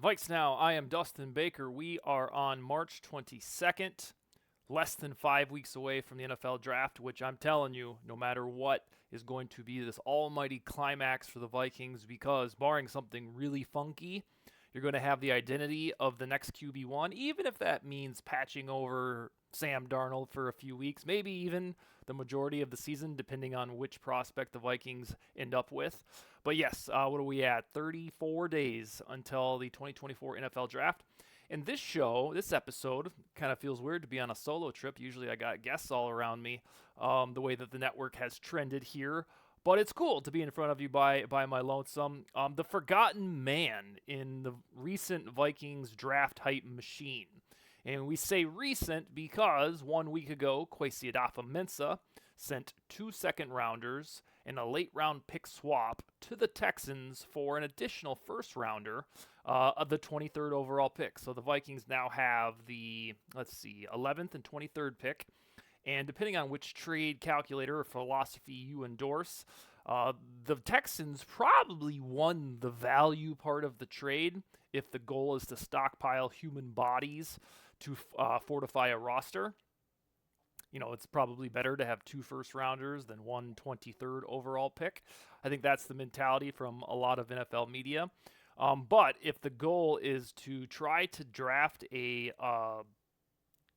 VikesNow, I am Dustin Baker. We are on March 22nd, less than 5 weeks away from the NFL draft, which I'm telling you, no matter what, is going to be this almighty climax for the Vikings because, barring something really funky, you're going to have the identity of the next QB1, even if that means patching over Sam Darnold for a few weeks, maybe even the majority of the season, depending on which prospect the Vikings end up with. But yes, what are we at? 34 days until the 2024 NFL Draft. And this episode, kind of feels weird to be on a solo trip. Usually I got guests all around me, the way that the network has trended here. But it's cool to be in front of you by my lonesome. The forgotten man in the recent Vikings draft hype machine. And we say recent because 1 week ago, Kwesi Adofo-Mensah sent 2 second-rounders and a late-round pick swap to the Texans for an additional first-rounder of the 23rd overall pick. So the Vikings now have the, 11th and 23rd pick. And depending on which trade calculator or philosophy you endorse, the Texans probably won the value part of the trade if the goal is to stockpile human bodies to fortify a roster. You know, it's probably better to have 2 first-rounders than 1 23rd overall pick. I think that's the mentality from a lot of NFL media. But if the goal is to try to draft a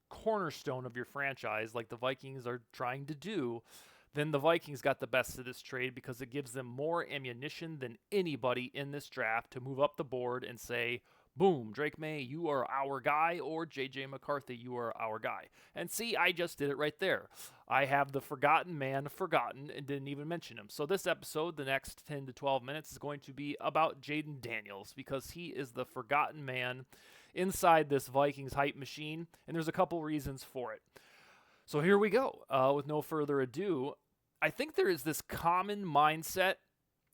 cornerstone of your franchise like the Vikings are trying to do, then the Vikings got the best of this trade because it gives them more ammunition than anybody in this draft to move up the board and say, boom, Drake May, you are our guy, or J.J. McCarthy, you are our guy. And see, I just did it right there. I have the forgotten man forgotten and didn't even mention him. So this episode, the next 10 to 12 minutes, is going to be about Jayden Daniels because he is the forgotten man inside this Vikings hype machine, and there's a couple reasons for it. So here we go. With no further ado, I think there is this common mindset,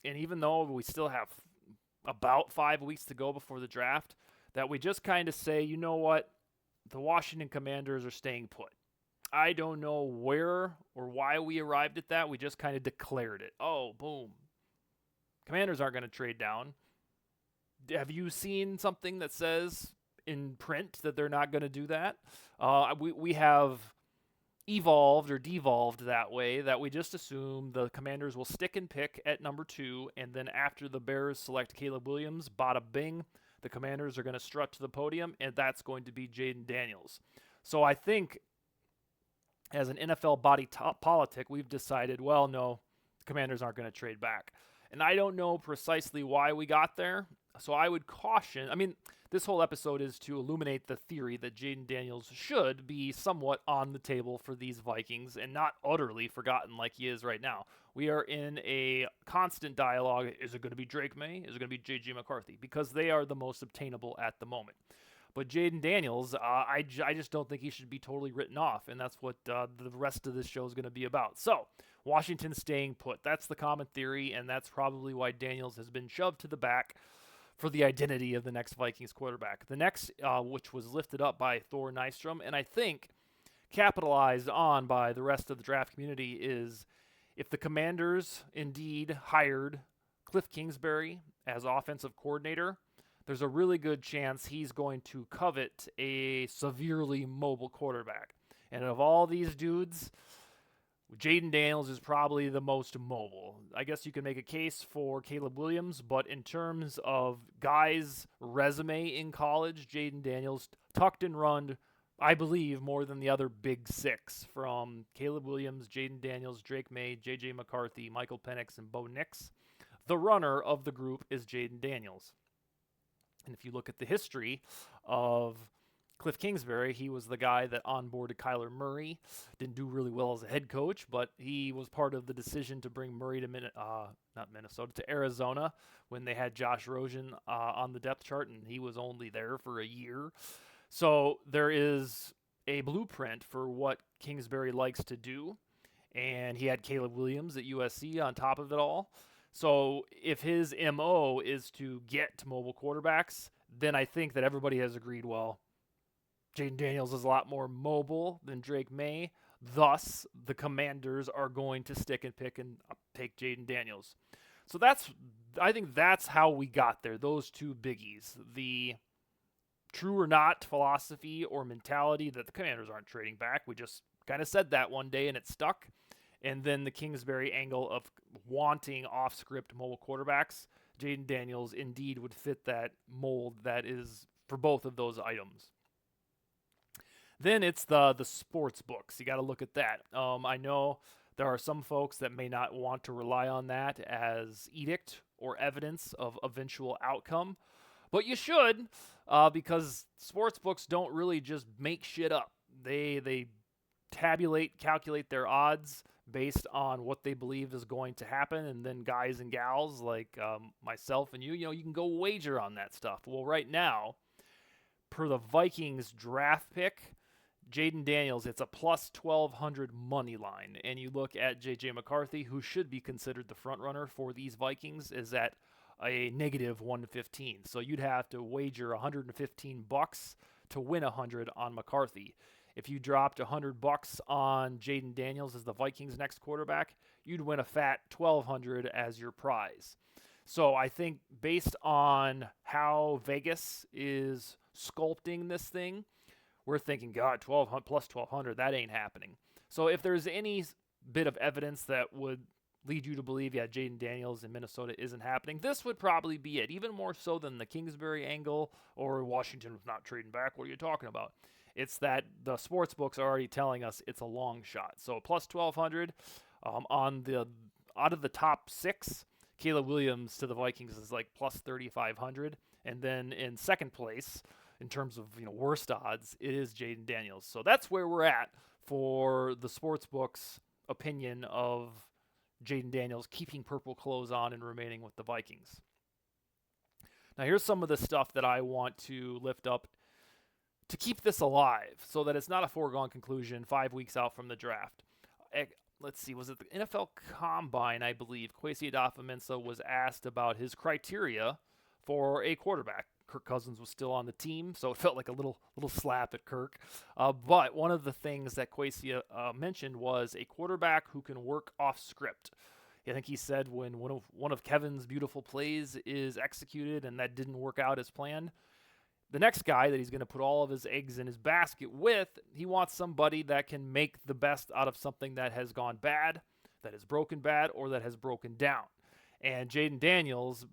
and even though we still have about 5 weeks to go before the draft, that we just kind of say, you know what, the Washington Commanders are staying put. I don't know where or why we arrived at that. We just kind of declared it. Oh, boom. Commanders aren't going to trade down. Have you seen something that says in print that they're not going to do that? We have evolved or devolved that way, that we just assume the Commanders will stick and pick at number 2, and then after the Bears select Caleb Williams, bada bing, the Commanders are going to strut to the podium, and that's going to be Jayden Daniels. So I think as an NFL body politic, we've decided, well, no, the Commanders aren't going to trade back. And I don't know precisely why we got there. So I would caution, this whole episode is to illuminate the theory that Jayden Daniels should be somewhat on the table for these Vikings and not utterly forgotten like he is right now. We are in a constant dialogue. Is it going to be Drake May? Is it going to be J.J. McCarthy? Because they are the most obtainable at the moment. But Jayden Daniels, I just don't think he should be totally written off, and that's what the rest of this show is going to be about. So, Washington staying put. That's the common theory, and that's probably why Daniels has been shoved to the back for the identity of the next Vikings quarterback. The next, which was lifted up by Thor Nystrom, and I think capitalized on by the rest of the draft community, is if the Commanders indeed hired Cliff Kingsbury as offensive coordinator, there's a really good chance he's going to covet a severely mobile quarterback. And of all these dudes, Jayden Daniels is probably the most mobile. I guess you can make a case for Caleb Williams, but in terms of guys' resume in college, Jayden Daniels tucked and run, I believe, more than the other big 6 from Caleb Williams, Jayden Daniels, Drake May, J.J. McCarthy, Michael Penix, and Bo Nix. The runner of the group is Jayden Daniels. And if you look at the history of Cliff Kingsbury, he was the guy that onboarded Kyler Murray. Didn't do really well as a head coach, but he was part of the decision to bring Murray to to Arizona when they had Josh Rosen on the depth chart, and he was only there for a year. So there is a blueprint for what Kingsbury likes to do, and he had Caleb Williams at USC on top of it all. So if his MO is to get to mobile quarterbacks, then I think that everybody has agreed, well, Jayden Daniels is a lot more mobile than Drake May. Thus, the Commanders are going to stick and pick and take Jayden Daniels. So that's I think that's how we got there. Those two biggies, the true or not philosophy or mentality that the Commanders aren't trading back. We just kind of said that one day and it stuck. And then the Kingsbury angle of wanting off-script mobile quarterbacks. Jayden Daniels indeed would fit that mold that is for both of those items. Then it's the sports books. You got to look at that. I know there are some folks that may not want to rely on that as edict or evidence of eventual outcome, but you should, because sports books don't really just make shit up. They calculate their odds based on what they believe is going to happen, and then guys and gals like myself and you can go wager on that stuff. Well, right now, per the Vikings draft pick, Jayden Daniels, it's a plus 1,200 money line. And you look at J.J. McCarthy, who should be considered the front runner for these Vikings, is at a negative 115. So you'd have to wager $115 to win 100 on McCarthy. If you dropped $100 on Jayden Daniels as the Vikings' next quarterback, you'd win a fat $1,200 as your prize. So I think based on how Vegas is sculpting this thing, we're thinking, God, 1,200 plus 1,200, that ain't happening. So if there's any bit of evidence that would lead you to believe, Jayden Daniels in Minnesota isn't happening, this would probably be it, even more so than the Kingsbury angle or Washington was not trading back. What are you talking about? It's that the sports books are already telling us it's a long shot. So plus 1,200 out of the top 6, Caleb Williams to the Vikings is like plus 3,500, and then in second place, in terms of worst odds, it is Jayden Daniels. So that's where we're at for the sportsbook's opinion of Jayden Daniels keeping purple clothes on and remaining with the Vikings. Now here's some of the stuff that I want to lift up to keep this alive so that it's not a foregone conclusion 5 weeks out from the draft. Let's see, was it the NFL Combine, I believe, Kwesi Adofo-Mensah was asked about his criteria for a quarterback. Kirk Cousins was still on the team, so it felt like a little slap at Kirk. But one of the things that Kwesi mentioned was a quarterback who can work off script. I think he said when one of Kevin's beautiful plays is executed and that didn't work out as planned, the next guy that he's going to put all of his eggs in his basket with, he wants somebody that can make the best out of something that has gone bad, that has broken bad, or that has broken down. And Jayden Daniels,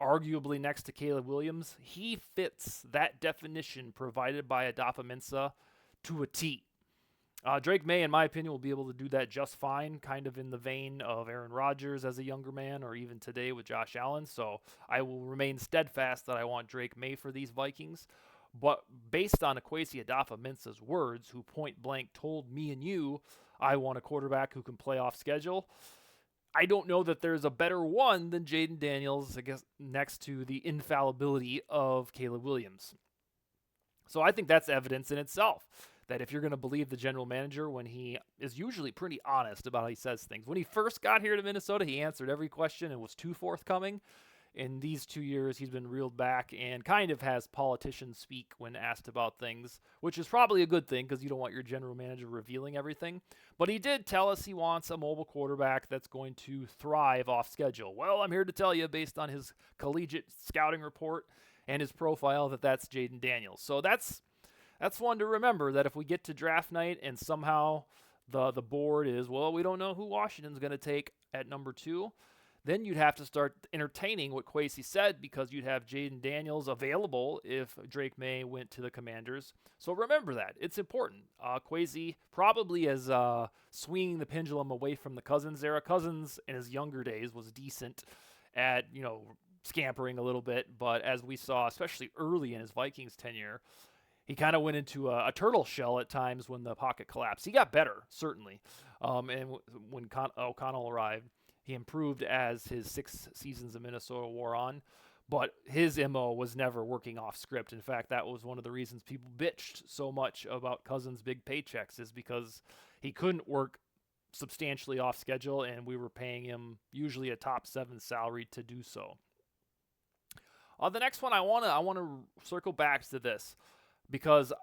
arguably next to Caleb Williams, he fits that definition provided by Adofo-Mensah to a T. Drake May, in my opinion, will be able to do that just fine, kind of in the vein of Aaron Rodgers as a younger man, or even today with Josh Allen. So I will remain steadfast that I want Drake May for these Vikings. But based on Kwesi Adofo-Mensah's words, who point blank told me and you, I want a quarterback who can play off schedule, I don't know that there's a better one than Jayden Daniels, I guess, next to the infallibility of Caleb Williams. So I think that's evidence in itself that if you're going to believe the general manager when he is usually pretty honest about how he says things. When he first got here to Minnesota, he answered every question and was too forthcoming. In these 2 years, he's been reeled back and kind of has politicians speak when asked about things, which is probably a good thing because you don't want your general manager revealing everything. But he did tell us he wants a mobile quarterback that's going to thrive off schedule. Well, I'm here to tell you, based on his collegiate scouting report and his profile, that that's Jayden Daniels. So that's one to remember, that if we get to draft night and somehow the board is, well, we don't know who Washington's going to take at number 2, then you'd have to start entertaining what Kwesi said, because you'd have Jayden Daniels available if Drake May went to the Commanders. So remember that. It's important. Kwesi probably is swinging the pendulum away from the Cousins era. Cousins in his younger days was decent at, scampering a little bit, but as we saw, especially early in his Vikings tenure, he kind of went into a turtle shell at times when the pocket collapsed. He got better, certainly. And when O'Connell arrived, he improved as his 6 seasons in Minnesota wore on. But his MO was never working off script. In fact, that was one of the reasons people bitched so much about Cousins' big paychecks, is because he couldn't work substantially off schedule, and we were paying him usually a top 7 salary to do so. The next one I want to circle back to this, because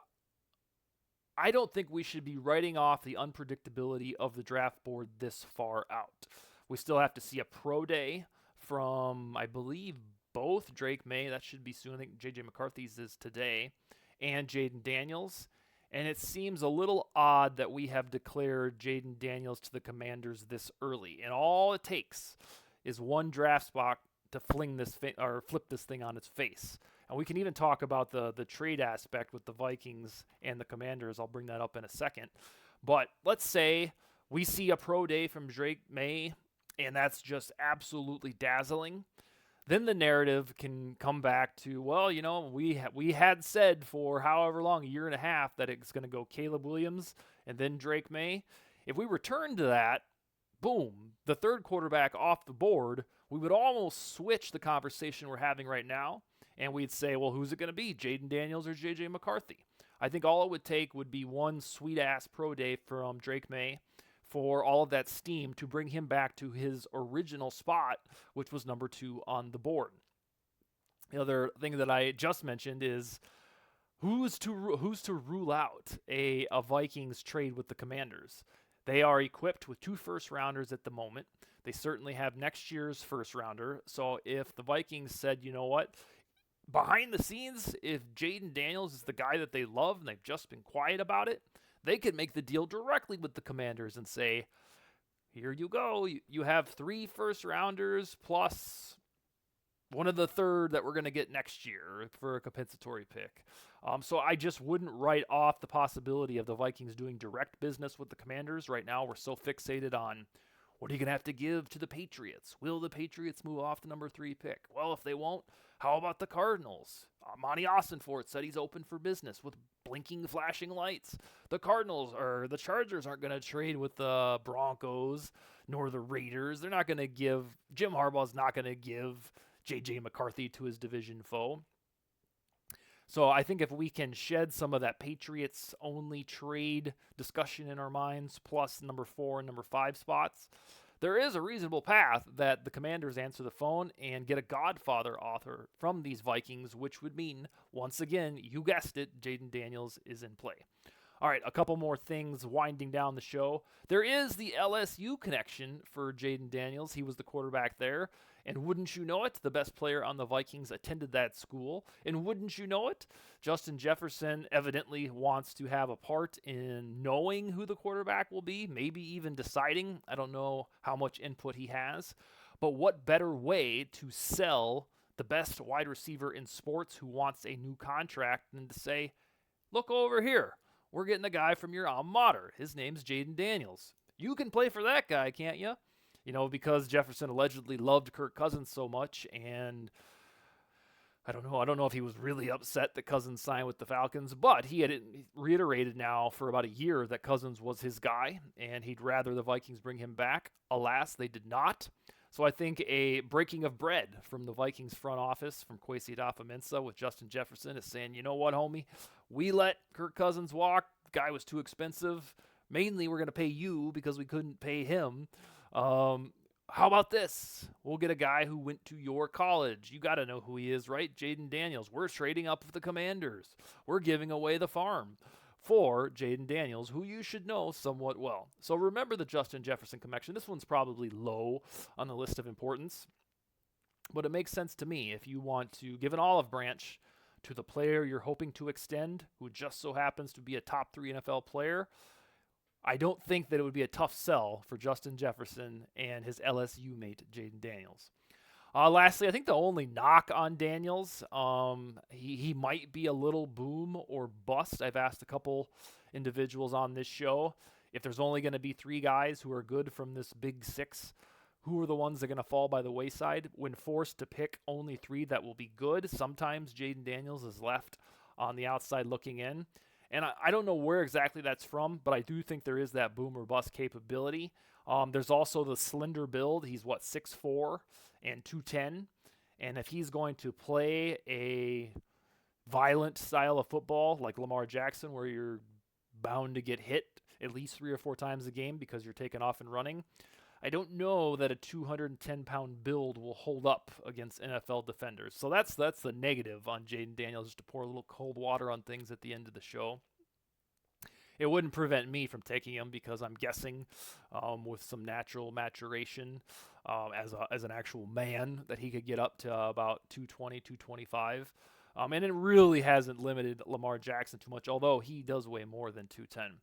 I don't think we should be writing off the unpredictability of the draft board this far out. We still have to see a pro day from, I believe, both Drake May, that should be soon, I think J.J. McCarthy's is today, and Jayden Daniels. And it seems a little odd that we have declared Jayden Daniels to the Commanders this early. And all it takes is one draft spot to flip this thing on its face. And we can even talk about the trade aspect with the Vikings and the Commanders. I'll bring that up in a second. But let's say we see a pro day from Drake May, and that's just absolutely dazzling. Then the narrative can come back to, well, we had said for however long, a year and a half, that it's going to go Caleb Williams and then Drake May. If we return to that, boom, the third quarterback off the board, we would almost switch the conversation we're having right now, and we'd say, well, who's it going to be, Jayden Daniels or J.J. McCarthy? I think all it would take would be one sweet-ass pro day from Drake May for all of that steam to bring him back to his original spot, which was number 2 on the board. The other thing that I just mentioned is who's to rule out a Vikings trade with the Commanders. They are equipped with 2 first-rounders at the moment. They certainly have next year's first-rounder. So if the Vikings said, you know what, behind the scenes, if Jayden Daniels is the guy that they love and they've just been quiet about it, they could make the deal directly with the Commanders and say, here you go. You have 3 first-rounders plus one of the third that we're going to get next year for a compensatory pick. So I just wouldn't write off the possibility of the Vikings doing direct business with the Commanders. Right now we're so fixated on what are you going to have to give to the Patriots? Will the Patriots move off the number 3 pick? Well, if they won't, how about the Cardinals? Monty Austinfort said he's open for business with blinking, flashing lights. The Chargers aren't going to trade with the Broncos nor the Raiders. Jim Harbaugh's not going to give J.J. McCarthy to his division foe. So I think if we can shed some of that Patriots-only trade discussion in our minds, plus number 4 and number 5 spots, there is a reasonable path that the Commanders answer the phone and get a Godfather offer from these Vikings, which would mean, once again, you guessed it, Jayden Daniels is in play. All right, a couple more things winding down the show. There is the LSU connection for Jayden Daniels. He was the quarterback there. And wouldn't you know it, the best player on the Vikings attended that school. And wouldn't you know it, Justin Jefferson evidently wants to have a part in knowing who the quarterback will be, maybe even deciding. I don't know how much input he has. But what better way to sell the best wide receiver in sports who wants a new contract than to say, look over here. We're getting a guy from your alma mater. His name's Jayden Daniels. You can play for that guy, can't you? Because Jefferson allegedly loved Kirk Cousins so much, and I don't know if he was really upset that Cousins signed with the Falcons, but he had reiterated now for about a year that Cousins was his guy, and he'd rather the Vikings bring him back. Alas, they did not. So I think a breaking of bread from the Vikings front office, from Kwesi Adofo-Mensah with Justin Jefferson, is saying, you know what, homie? We let Kirk Cousins walk. The guy was too expensive. Mainly, we're going to pay you because we couldn't pay him. How about this? We'll get a guy who went to your college. You got to know who he is, right? Jayden Daniels. We're trading up with the Commanders. We're giving away the farm for Jayden Daniels, who you should know somewhat well. So remember the Justin Jefferson connection. This one's probably low on the list of importance, but it makes sense to me if you want to give an olive branch to the player you're hoping to extend, who just so happens to be a top 3 NFL player. I don't think that it would be a tough sell for Justin Jefferson and his LSU mate, Jayden Daniels. Lastly, I think the only knock on Daniels, he might be a little boom or bust. I've asked a couple individuals on this show, if there's only going to be 3 guys who are good from this big 6, who are the ones that are going to fall by the wayside? When forced to pick only 3 that will be good, sometimes Jayden Daniels is left on the outside looking in. And I don't know where exactly that's from, but I do think there is that boom or bust capability. There's also the slender build. He's, 6'4" and 210. And if he's going to play a violent style of football like Lamar Jackson, where you're bound to get hit at least 3 or 4 times a game because you're taking off and running, I don't know that a 210-pound build will hold up against NFL defenders. So that's the negative on Jayden Daniels, just to pour a little cold water on things at the end of the show. it wouldn't prevent me from taking him because I'm guessing with some natural maturation as an actual man that he could get up to about 220, 225. And it really hasn't limited Lamar Jackson too much, although he does weigh more than 210.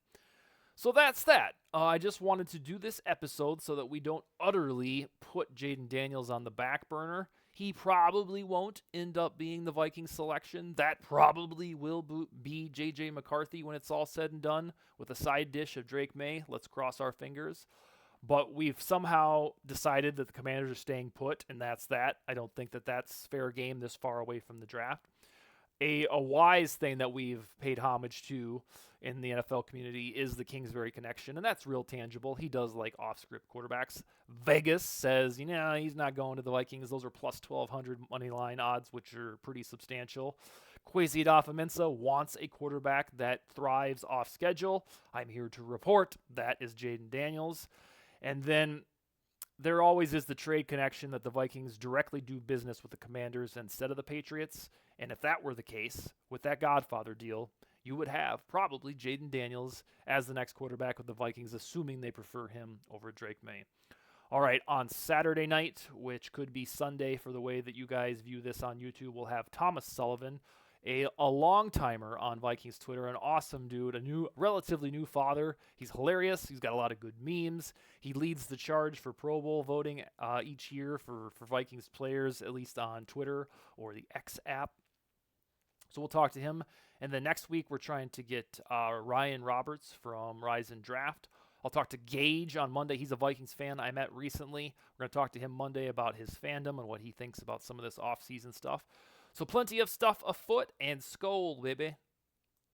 So that's that. I just wanted to do this episode so that we don't utterly put Jayden Daniels on the back burner. He probably won't end up being the Vikings selection. That probably will be J.J. McCarthy when it's all said and done with a side dish of Drake May. Let's cross our fingers. But we've somehow decided that the Commanders are staying put, and that's that. I don't think that that's fair game this far away from the draft. A wise thing that we've paid homage to in the NFL community is the Kingsbury connection, and that's real tangible. He does like off-script quarterbacks. Vegas says, he's not going to the Vikings. Those are plus 1,200 money line odds, which are pretty substantial. Kwesi Adofo-Mensah wants a quarterback that thrives off schedule. I'm here to report that is Jayden Daniels. And then there always is the trade connection that the Vikings directly do business with the Commanders instead of the Patriots. And if that were the case, with that Godfather deal, you would have probably Jayden Daniels as the next quarterback with the Vikings, assuming they prefer him over Drake May. All right, on Saturday night, which could be Sunday for the way that you guys view this on YouTube, we'll have Thomas Sullivan, a long-timer on Vikings Twitter, an awesome dude, relatively new father. He's hilarious. He's got a lot of good memes. He leads the charge for Pro Bowl voting each year for Vikings players, at least on Twitter or the X app. So we'll talk to him. And then next week, we're trying to get Ryan Roberts from Rise and Draft. I'll talk to Gage on Monday. He's a Vikings fan I met recently. We're going to talk to him Monday about his fandom and what he thinks about some of this off-season stuff. So plenty of stuff afoot, and Skol, baby.